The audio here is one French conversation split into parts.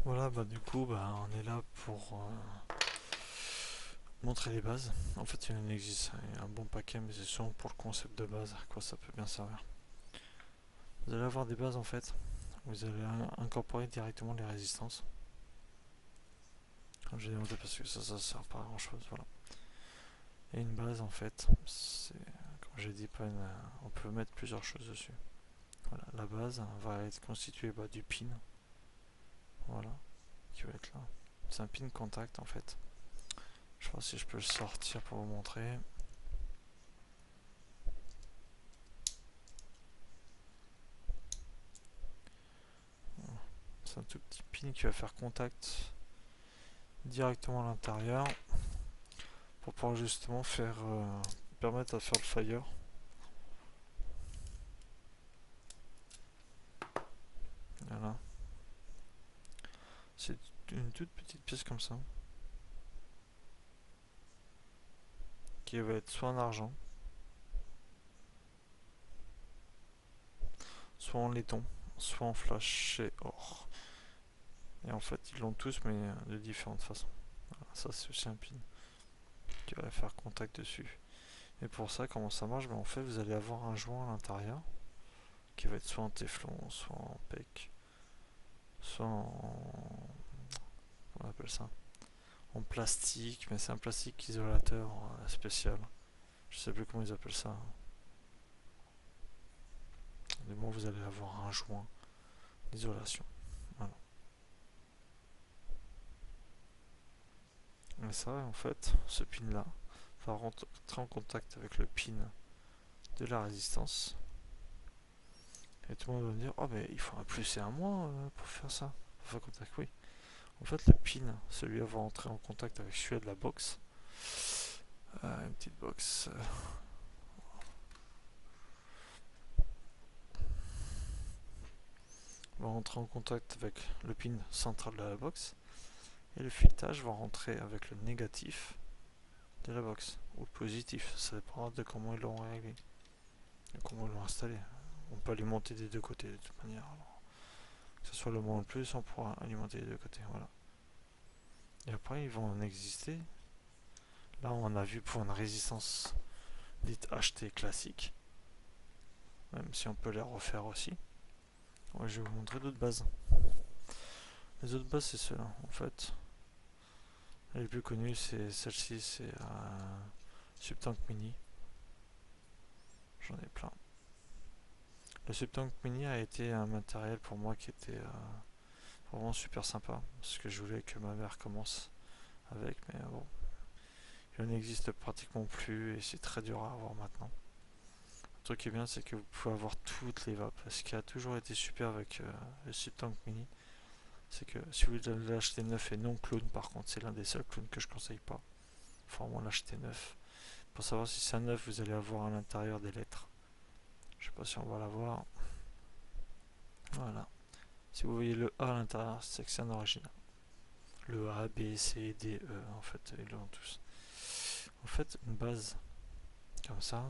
Voilà, bah du coup, bah, on est là pour montrer les bases. En fait, il en existe un bon paquet, mais c'est souvent pour le concept de base, à quoi ça peut bien servir. Vous allez avoir des bases en fait, vous allez incorporer directement les résistances. Comme j'ai demandé parce que ça sert pas à grand chose, voilà. Et une base en fait, c'est, comme j'ai dit, pas une, on peut mettre plusieurs choses dessus. Voilà, la base va être constituée du pin, voilà, qui va être là. C'est un pin contact en fait. Je sais pas si je peux le sortir pour vous montrer. C'est un tout petit pin qui va faire contact directement à l'intérieur pour pouvoir justement faire permettre à faire le fire. Voilà. C'est une toute petite pièce comme ça qui va être soit en argent, soit en laiton, soit en flash et or. Et en fait, ils l'ont tous, mais de différentes façons. Voilà, ça, c'est aussi un pin qui va faire contact dessus. Et pour ça, comment ça marche? En fait, vous allez avoir un joint à l'intérieur qui va être soit en téflon, soit en PEC, soit en. On appelle ça en plastique, mais c'est un plastique isolateur spécial. Je sais plus comment ils appellent ça. Mais bon, vous allez avoir un joint d'isolation. Voilà. Et ça, en fait, ce pin-là va rentrer en contact avec le pin de la résistance. Et tout le monde va me dire, oh mais il faut un plus et un moins pour faire ça. Pour faire contact, oui. En fait, le pin, celui-là va rentrer en contact avec celui de la box. Une petite box. Va rentrer en contact avec le pin central de la box. Et le filetage va rentrer avec le négatif de la box. Ou le positif. Ça dépendra de comment ils l'ont réglé. De comment ils l'ont installé. On peut alimenter des deux côtés de toute manière. Alors, que ce soit le moins ou le plus, on pourra alimenter les deux côtés. Voilà. Et après, ils vont en exister. Là, on a vu pour une résistance dite HT classique. Même si on peut les refaire aussi. Ouais, je vais vous montrer d'autres bases. Les autres bases, c'est ceux-là. En fait, les plus connues, c'est celle-ci, c'est Subtank Mini. J'en ai plein. Le Subtank Mini a été un matériel pour moi qui était vraiment super sympa. Parce que je voulais que ma mère commence avec, mais bon, il n'existe pratiquement plus et c'est très dur à avoir maintenant. Le truc qui est bien, c'est que vous pouvez avoir toutes les vapes. Ce qui a toujours été super avec le Subtank Mini, c'est que si vous l'achetez neuf et non clone, par contre, c'est l'un des seuls clones que je conseille pas. Il faut vraiment l'acheter neuf. Pour savoir si c'est un neuf, vous allez avoir à l'intérieur des lettres. Je sais pas si on va l'avoir. Voilà. Si vous voyez le A à l'intérieur, c'est que c'est un original. Le A, B, C, D, E, en fait, ils l'ont tous. En fait, une base comme ça.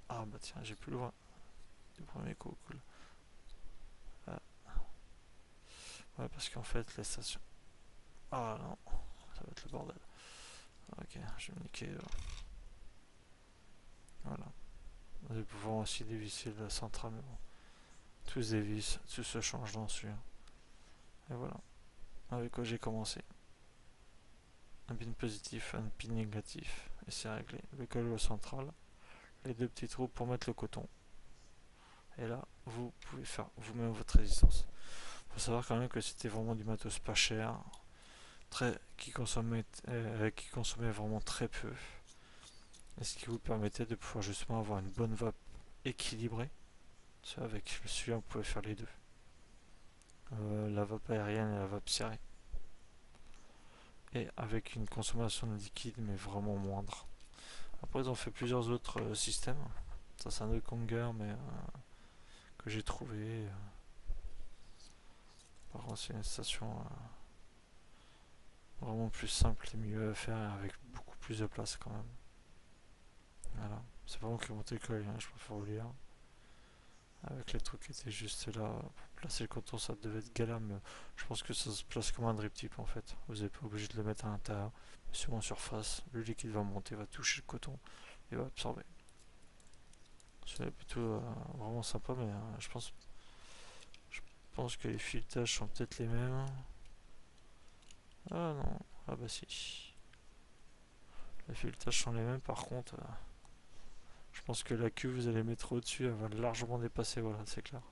Ah bah tiens, j'ai plus le droit du premier coup, cool. Ah, ouais, parce qu'en fait, les stations. Ah non, ça va être le bordel. Ok, je vais me niquer. Voilà. Vous allez pouvoir aussi dévisser la centrale, mais bon. Tous se dévissent, tout se change dans celui-là. Et voilà. Avec quoi j'ai commencé. Un pin positif, un pin négatif, et c'est réglé. Le câble central, les deux petits trous pour mettre le coton. Et là, vous pouvez faire vous-même votre résistance. Il faut savoir quand même que c'était vraiment du matos pas cher, qui consommait vraiment très peu, et ce qui vous permettait de pouvoir justement avoir une bonne vape équilibrée. Avec celui-là, vous pouvez faire les deux. La vape aérienne et la vape serrée. Et avec une consommation de liquide, mais vraiment moindre. Après, ils ont fait plusieurs autres systèmes. Ça, c'est un autre Conger, mais que j'ai trouvé. Par contre, c'est une station vraiment plus simple et mieux à faire avec beaucoup plus de place quand même. Voilà. C'est vraiment que mon école, hein, je préfère vous lire. avec les trucs qui étaient juste là. Pour placer le coton, ça devait être galère, mais je pense que ça se place comme un drip type en fait. Vous n'êtes pas obligé de le mettre à l'intérieur. Sur en surface, le liquide va monter, va toucher le coton et va absorber. C'est plutôt vraiment sympa, mais je pense que les filetages sont peut-être les mêmes. Ah non, ah bah si. Les filetages sont les mêmes, par contre, je pense que la queue, vous allez mettre au-dessus, elle va largement dépasser, voilà, c'est clair.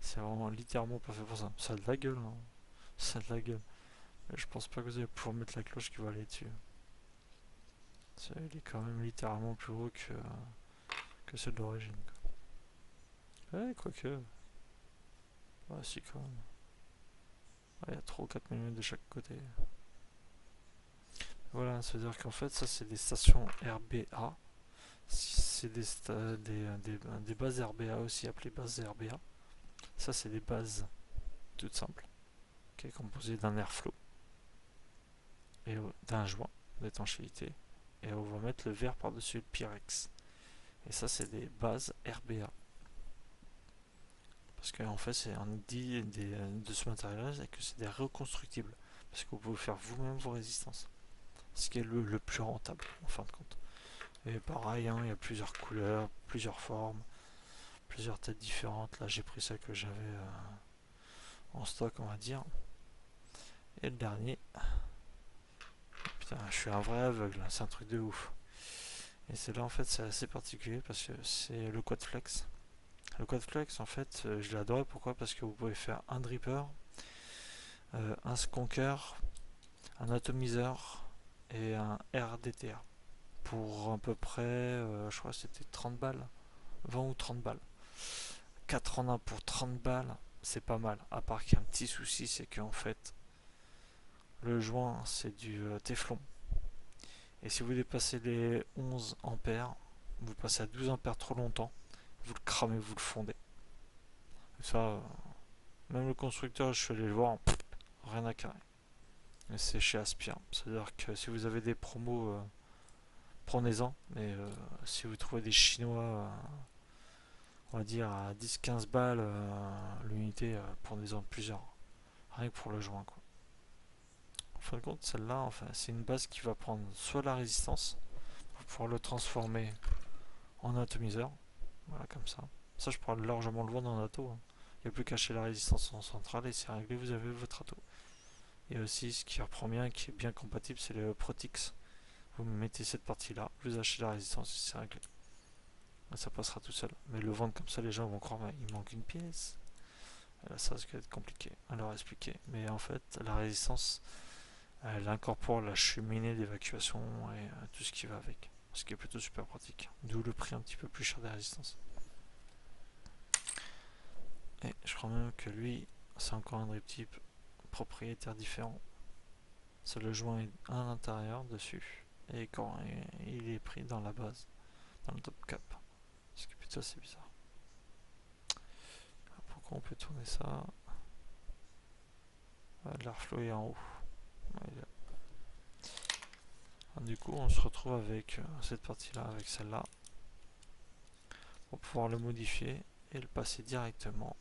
C'est vraiment littéralement pas fait pour ça. Ça a de la gueule, hein. Ça a de la gueule. Mais je pense pas que vous allez pouvoir mettre la cloche qui va aller dessus. Il est quand même littéralement plus haut que celle d'origine. Ouais, quoique. Ah si, quand même. Il y a 3 ou 4 mm de chaque côté. Voilà, ça veut dire qu'en fait, ça c'est des stations RBA. C'est des bases RBA aussi, appelées bases RBA. Ça, c'est des bases toutes simples, qui est composée d'un airflow et d'un joint d'étanchéité. Et on va mettre le verre par-dessus le Pyrex. Et ça, c'est des bases RBA. Parce qu'en fait, on dit de ce matériel-là que c'est des reconstructibles. Parce que vous pouvez faire vous-même vos résistances. Ce qui est le plus rentable, en fin de compte. Et pareil, hein, il y a plusieurs couleurs, plusieurs formes, plusieurs têtes différentes. Là, j'ai pris celle que j'avais en stock, on va dire. Et le dernier. Putain, je suis un vrai aveugle, c'est un truc de ouf. Et c'est là, en fait, c'est assez particulier parce que c'est le quad flex. Le quad flex, en fait, je l'ai adoré. Pourquoi? Parce que vous pouvez faire un dripper, un skunker, un atomiseur et un RDTA. Pour à peu près, je crois que c'était 30 balles. 20 ou 30 balles. 4 en 1 pour 30 balles, c'est pas mal. À part qu'il y a un petit souci, c'est qu'en fait, le joint, c'est du téflon. Et si vous dépassez les 11 ampères, vous passez à 12 ampères trop longtemps, vous le cramez, vous le fondez. Et ça, même le constructeur, je suis allé le voir, rien à carrer. Mais c'est chez Aspire. C'est-à-dire que si vous avez des promos, prenez-en. Mais si vous trouvez des Chinois, on va dire à 10-15 balles l'unité, prenez-en plusieurs. Rien que pour le joint, quoi. En fin de compte, celle-là, enfin, c'est une base qui va prendre soit la résistance, pour pouvoir le transformer en atomiseur. Voilà, comme ça. Ça, je pourrais largement le vendre en ato, hein. Il n'y a plus qu'à acheter la résistance en centrale et c'est réglé, vous avez votre ato. Et aussi, ce qui reprend bien, qui est bien compatible, c'est le Protix. Vous mettez cette partie-là, vous achetez la résistance et c'est réglé. Ça passera tout seul. Mais le vendre comme ça, les gens vont croire qu'il manque une pièce. Et là, ça risque d'être compliqué à leur expliquer. Mais en fait, la résistance, elle incorpore la cheminée d'évacuation et tout ce qui va avec. Ce qui est plutôt super pratique. D'où le prix un petit peu plus cher des résistances. Et je crois même que lui, c'est encore un drip type propriétaire différent. Ça le joint à l'intérieur dessus. Et quand il est pris dans la base, dans le top cap. Ce qui est plutôt assez bizarre. Pourquoi on peut tourner ça? L'airflow est en haut. Du coup, on se retrouve avec cette partie-là, avec celle-là, pour pouvoir le modifier et le passer directement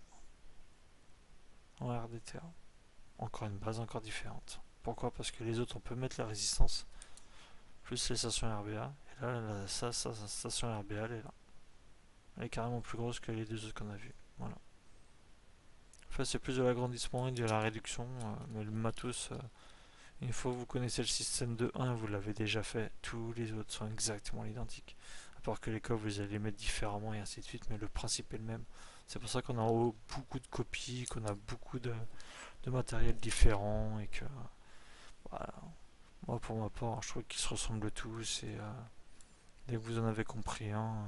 en RDTA. Encore une base encore différente. Pourquoi? Parce que les autres, on peut mettre la résistance, plus les stations RBA, et là, sa station RBA, elle est là. Elle est carrément plus grosse que les deux autres qu'on a vues. Voilà. En fait, c'est plus de l'agrandissement et de la réduction, mais le matos, une fois que vous connaissez le système de 1, vous l'avez déjà fait, tous les autres sont exactement identiques. À part que les coffres, vous allez les mettre différemment et ainsi de suite, mais le principe est le même. C'est pour ça qu'on a beaucoup de copies, qu'on a beaucoup de matériel différent et que, voilà. Moi, pour ma part, je trouve qu'ils se ressemblent tous et dès que vous en avez compris un,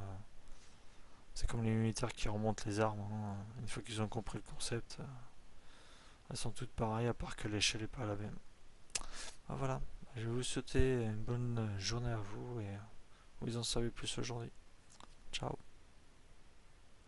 c'est comme les militaires qui remontent les armes, hein. Une fois qu'ils ont compris le concept, elles sont toutes pareilles à part que l'échelle n'est pas la même. Ah, voilà, je vais vous souhaiter une bonne journée à vous et vous en savez plus aujourd'hui. Ciao.